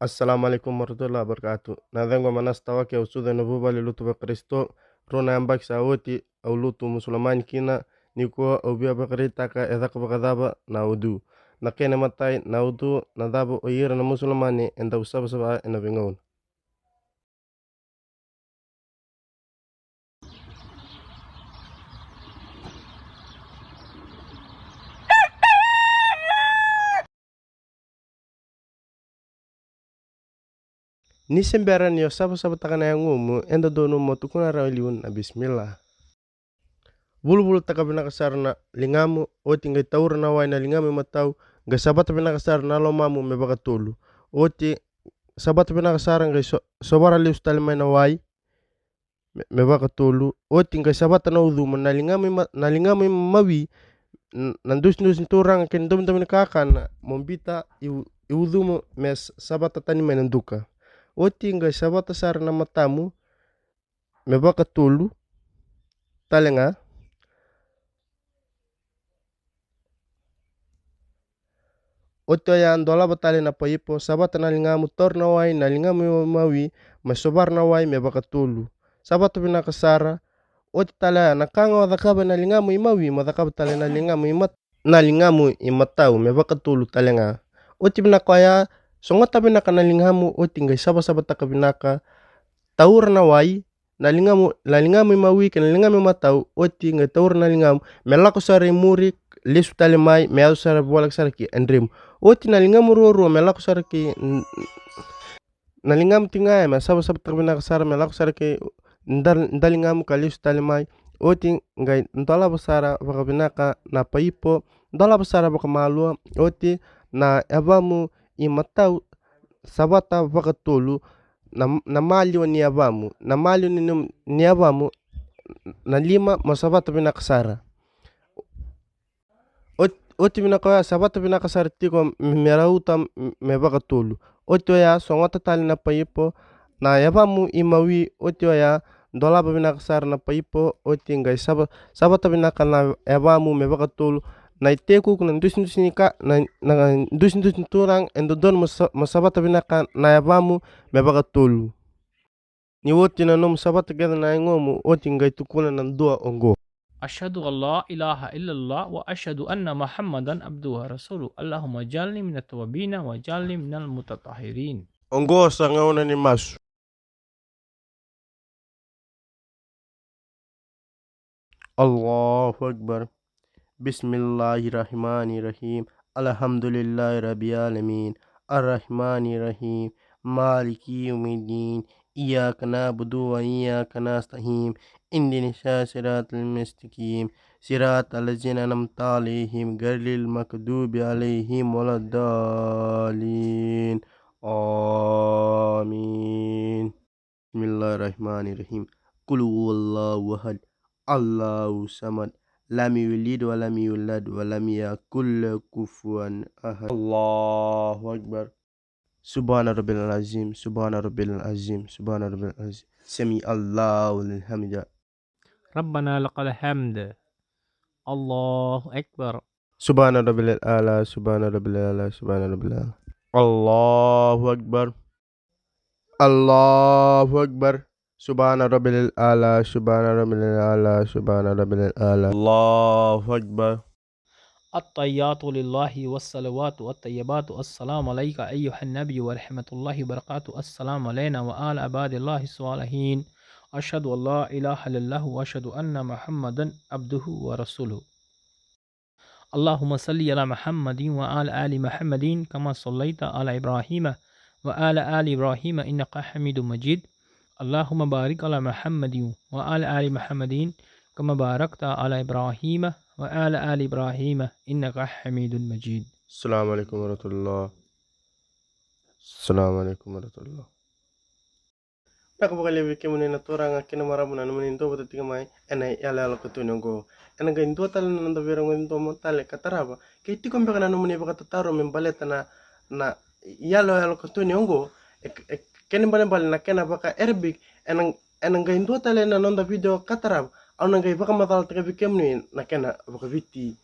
Assalamualaikum warahmatullahi wabarakatuh. Nadhangu manasta wake usudha navuvali lutu va Kristo runa ambaki sawoti au lutu musulmani kina nikuwa au bia bakaritaka edhaka bakadhaba na udu. Nakene matai na udu na dhabu oyira na musulmani enda usaba saba ena vingaun. Nisemberan yo saba saba takana yang umu enda donu motukuna rawiliun na bismillah. Bulu-bulu takabina kasar na lingamu oti ngai taura na wai na lingamu matau ngai sabata bina kasar na lo mamu me bakatulu. Oti sabata bina kasar ngai sobara lius tali mai na wai me bakatulu. Oti ngai sabata na udhumu na lingamu mawi na dus turang ken dom kakan mombita iudhumu mes sabata tani mai nanduka. Oti ngai sabata sar na matamu me bakatulu talenga. Oto yang dola batali na paipo sabata na lingamu tor na wai na lingamu mawi masobar na wai me bakatulu. Sabata bina kasara oti tala na kanga wadakaba na lingamu imawi madakaba tali na lingamu imatau me bakatulu talenga. Oti bina kaya songota bina ka na lingamu oti ngai sabata kabinaka taur na wai na lingamu imawi ke na lingamu imatau oti ngai taur na lingamu melako sare murik lesu tali mai me au sare bolak sare ki endrim. Oti na lingamu ruo melako sare ki na lingamu tingai me sabata kabinaka sare melako sare ki ndalingamu kalisu tali mai. Oti ngai ndola basara bakabinaka na paipo ndola basara bakamalua oti na abamu imatau sabata bakatulu na malio ni abamu na malio ni abamu na lima masabata binaka sara. Oti binaka sabata binaka sara tiko merauta me bakatulu. Oti ya songota tali na paipo na abamu imawi oti ya ndola binaka sara na paipo oti ngai sabata binaka na abamu me bakatulu. Na iteku kuna ndusin nika na ndusin turang endodon masabata binaka na abamu me bakatulu. Ni woti na nom sabata geda na ngomu oti ngai tukuna na dua ongo. Asyhadu an la ilaha illallah wa asyhadu anna Muhammadan abduhu wa rasuluh. Allahumma jalni minat tawabina wa jalni minal mutatahirin. Ongo sa ngauna ni masu. Allahu Akbar. Bismillahirrahmanirrahim. Alhamdulillahi rabbil alamin. Arrahmanirrahim. Maliki yaumiddin. Iyyaka na'budu wa iyyaka nasta'in. Ihdinas siratal mustaqim. Siratal ladzina an'amta 'alaihim ghairil maghdubi 'alaihim waladdallin. Amin. Bismillahirrahmanirrahim. Qul huwallahu ahad. Allahu samad. Lam yulid wa lam yulad wa lam yakul lahu kufuwan ahad. Allahu Akbar. Subhana rabbil azim, subhana rabbil azim, subhana rabbil azim. Sami Allahu liman hamidah. Rabbana lakal hamd. Allahu Akbar. Subhana rabbil ala, subhana rabbil ala, subhana rabbil ala. Allahu Akbar. Allahu Akbar. Subhana rabbil ala, subhana rabbil ala, subhana rabbil ala. Allahu Akbar. At-tayyatu lillahi wassalawatu wat-tayyibatu. Assalamu alayka ayyuhan nabiy wa rahmatullahi wa barakatuh. Assalamu alayna wa ala ibadillahi salihin. Asyhadu an la ilaha illallah wa asyhadu anna Muhammadan abduhu wa rasuluh. Allahumma salli ala Muhammadin wa ala ali Muhammadin kama sallaita ala Ibrahim wa ala ali Ibrahim innaka Hamidum Majid. Allahumma barik ala Muhammadin wa ala ali Muhammadin kama barakta ala Ibrahim wa ala ali Ibrahim innaka Hamidun Majid. Assalamualaikum warahmatullahi. Assalamualaikum warahmatullahi. Nak bakal lebih kemudian naturang akin marabu na naman into betul tiga mai enai yala yala ketunonggo enai gain dua tal nanda berang into montale kataraba kiti kombe kana naman iba katataro membaleta na yala yala ketunonggo kene balen na kena baka erbik enang gain dua tal na nanda video kataraba au na gai baka matal tiga bikem ni na kena baka viti